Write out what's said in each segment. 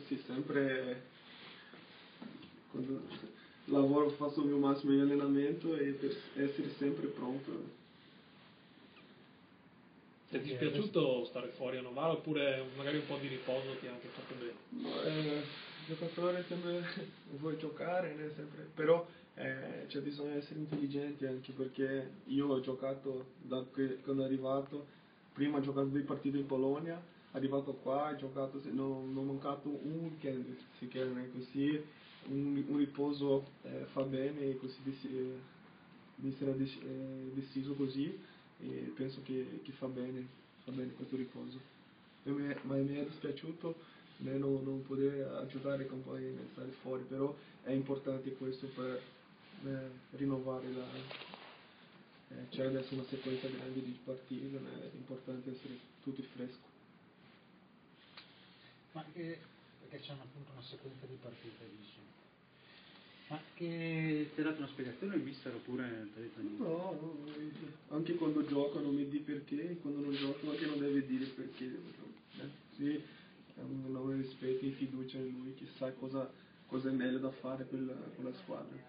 Sì, sempre quando lavoro faccio il mio massimo in allenamento e per essere sempre pronto. Ti è dispiaciuto stare fuori a Novara oppure magari un po' di riposo ti ha anche fatto bene? Il giocatore sempre vuole giocare, né? Sempre, però c'è bisogno di essere intelligenti anche perché io ho giocato quando è arrivato, prima ho giocato 2 partite in Polonia, arrivato qua, ho giocato, non ho mancato un weekend, si chiama così, un riposo fa bene, così di essere deciso così e penso che fa bene questo riposo. Ma mi è dispiaciuto non poter aiutare i compagni a stare fuori, però è importante questo per rinnovare c'è adesso una sequenza grande di partite, è importante essere tutti freschi. Ma perché c'è appunto una sequenza di partite, dici? Ma che ti ha dato una spiegazione il mister oppure ti ha detto niente? No, anche quando gioco non mi di perché, quando non gioco anche non deve dire perché. Sì, non rispetti e fiducia in lui, che sa cosa è meglio da fare con la squadra.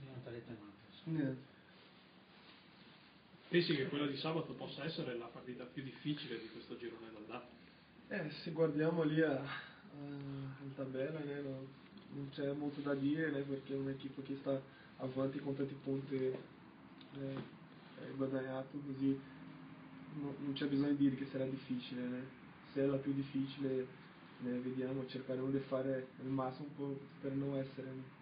Non ti ha detto niente. Niente. Pensi che quella di sabato possa essere la partita più difficile di questo girone d'andata? Se guardiamo lì in tabella, non c'è molto da dire, perché è un'equipe che sta avanti con tanti punti guadagnato, così non c'è bisogno di dire che sarà difficile. Se è la più difficile, vediamo, cercheremo di fare il massimo per non essere...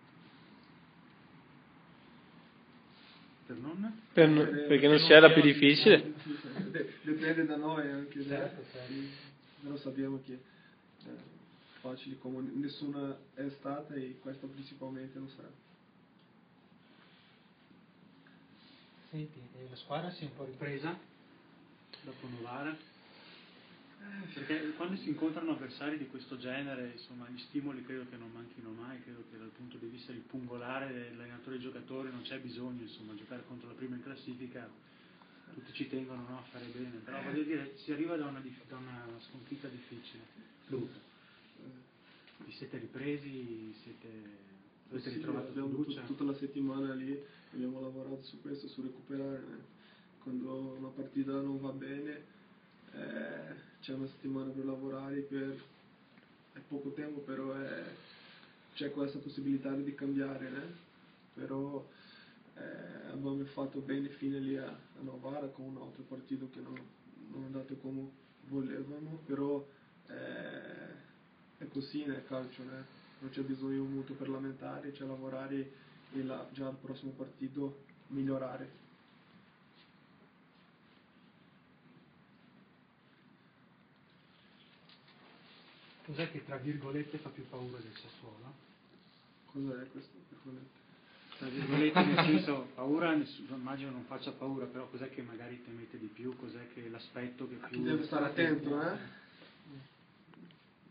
Perché non sia la più difficile? Dipende da noi anche, certo. Però sappiamo che facili come nessuna è stata e questa principalmente non sarà. Senti, la squadra si è un po' ripresa dopo Novara? Perché quando si incontrano avversari di questo genere, insomma, gli stimoli credo che non manchino mai, credo che dal punto di vista di pungolare dell'allenatore e giocatori non c'è bisogno, insomma, giocare contro la prima in classifica, tutti ci tengono, no, a fare bene, però voglio dire, si arriva da una sconfitta difficile. Vi siete ripresi, avete ritrovato fiducia? Tutta la settimana lì abbiamo lavorato su questo, su recuperare, quando una partita non va bene c'è una settimana per lavorare, è poco tempo, però c'è questa possibilità di cambiare, però abbiamo fatto bene fino lì a Novara con un altro partito che non è andato come volevamo, però è così nel calcio, non c'è bisogno molto per lamentare, c'è lavorare e già al prossimo partito migliorare. Cos'è che tra virgolette fa più paura del Sassuolo? Cos'è questo? Tra virgolette nel senso, paura immagino non faccia paura, però cos'è che magari temete di più? Cos'è che l'aspetto che più... Deve stare attento,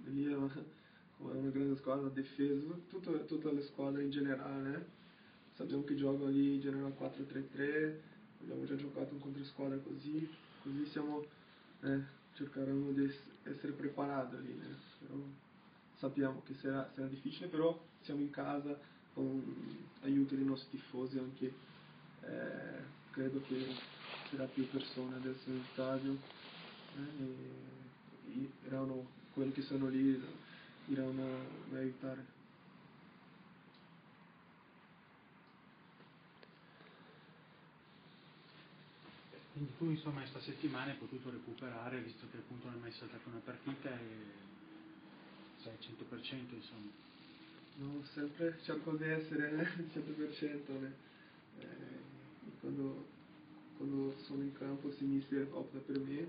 Lì è una grande squadra, difesa, tutte le squadre in generale, sappiamo che giocano lì in generale 4-3-3, abbiamo già giocato contro squadre così siamo, cercheremo di essere preparati lì, però sappiamo che sarà difficile, però siamo in casa con aiuto dei nostri tifosi anche, credo che sarà più persone adesso in stadio, e erano quelli che sono lì, iranno a aiutare. Quindi tu insomma questa settimana hai potuto recuperare, visto che appunto non hai mai saltato una partita e sei al 100% insomma. No, sempre cerco di essere al 100%, quando sono in campo, se mi opta per me,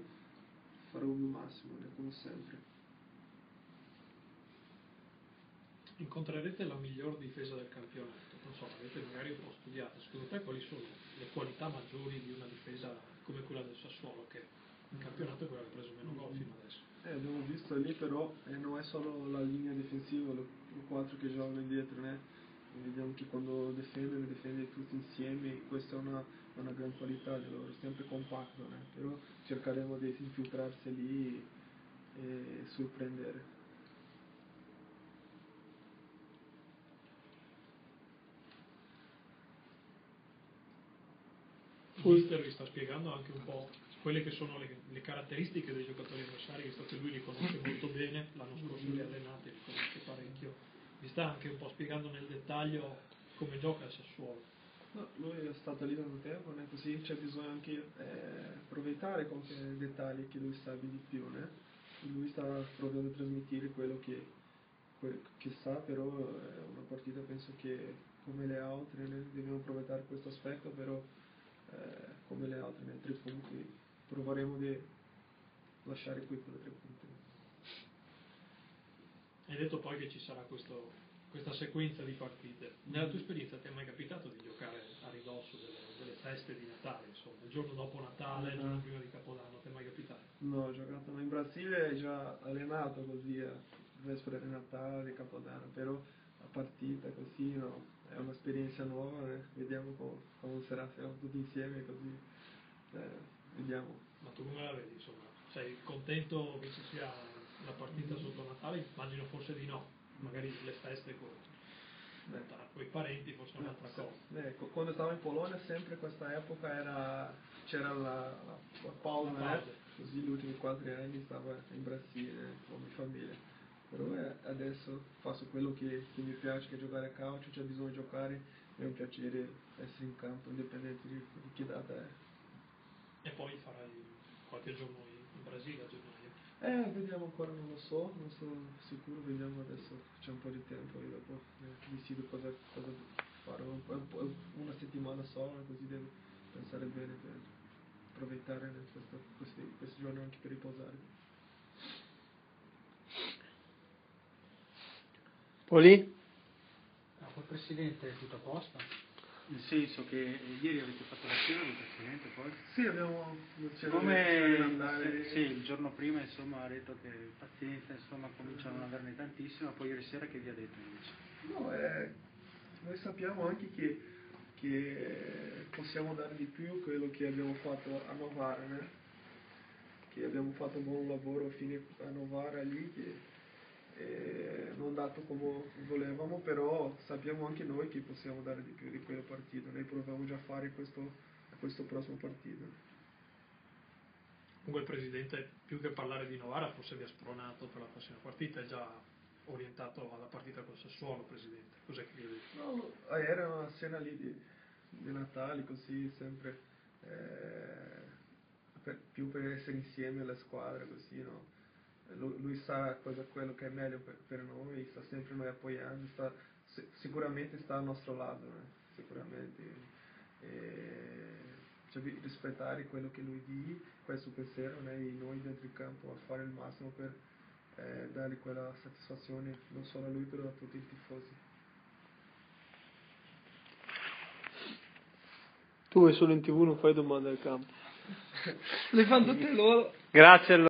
farò il mio massimo, come sempre. Incontrerete la miglior difesa del campionato, non so, avete magari un po' studiato, secondo te quali sono le qualità maggiori di una difesa come quella del Sassuolo, che in campionato è quella che ha preso meno gol fino adesso? Abbiamo visto lì, però non è solo la linea difensiva, i 4 che giocano indietro, vediamo che quando difende tutti insieme, questa è una gran qualità di loro, sempre compatto, né? Però cercheremo di infiltrarsi lì e sorprendere. Il mister vi sta spiegando anche un po' quelle che sono le caratteristiche dei giocatori avversari, visto che lui li conosce molto bene, l'anno scorso li ha allenati, li conosce parecchio, vi sta anche un po' spiegando nel dettaglio come gioca il Sassuolo. No, lui è stato lì da un tempo, né? Così c'è bisogno anche approfittare qualche dettaglio che lui sa di più, né? Lui sta provando a trasmettere quello che sa, però è una partita penso che come le altre, né? Dobbiamo approfittare questo aspetto, però come le altre, né? 3 punti, proveremo di lasciare qui per 3 punti. Hai detto poi che ci sarà questa sequenza di partite. Nella tua esperienza ti è mai capitato di giocare a ridosso delle feste di Natale, insomma, il giorno dopo Natale, il giorno prima di Capodanno, ti è mai capitato? No, ho giocato in Brasile, già allenato così a vespera di Natale, di Capodanno, però la partita così no, è un'esperienza nuova, vediamo come sarà, siamo tutti insieme così, vediamo. Ma tu come la vedi, insomma? Sei contento che ci sia la partita sotto Natale? Immagino forse di no, magari le feste con i parenti forse è un'altra cosa. Ecco, quando stavo in Polonia sempre questa epoca c'era la pausa, così gli ultimi 4 anni stavo in Brasile con mia famiglia, però adesso faccio quello che mi piace, che è giocare a calcio, c'è bisogno di giocare, è un piacere essere in campo, indipendente di che data è. E poi farai qualche giorno in Brasile a gennaio? Vediamo ancora, non sono sicuro, vediamo adesso, c'è un po' di tempo e dopo decido cosa fare, una settimana sola, così devo pensare bene per approfittare questi giorni anche per riposare. Poli? Poi Presidente, è tutto a posto? Nel senso che ieri avete fatto la cena del Presidente poi? Sì, abbiamo Come sì, il giorno prima insomma ha detto che pazienza, insomma cominciano ad averne tantissima, poi ieri sera che vi ha detto invece? No, noi sappiamo anche che possiamo dare di più quello che abbiamo fatto a Novara, né? Che abbiamo fatto un buon lavoro fino a Novara lì, che non dato come volevamo, però sappiamo anche noi che possiamo dare di più di quella partita, noi proviamo già a fare questo prossimo partito. Comunque il Presidente, più che parlare di Novara, forse vi ha spronato per la prossima partita, è già orientato alla partita col Sassuolo, Presidente. Cos'è che vi ha detto? No, era una cena lì di Natale, così sempre più per essere insieme alla squadra, così, no? Lui sa quello che è meglio per noi, sta sempre noi appoggiando, sicuramente sta al nostro lato, sicuramente. Cioè, rispettare quello che lui dice, questo pensiero, né? E noi dentro il campo a fare il massimo per dargli quella soddisfazione non solo a lui, però a tutti i tifosi. Tu vai solo in TV, non fai domande al campo. Le fanno tutte loro. Grazie.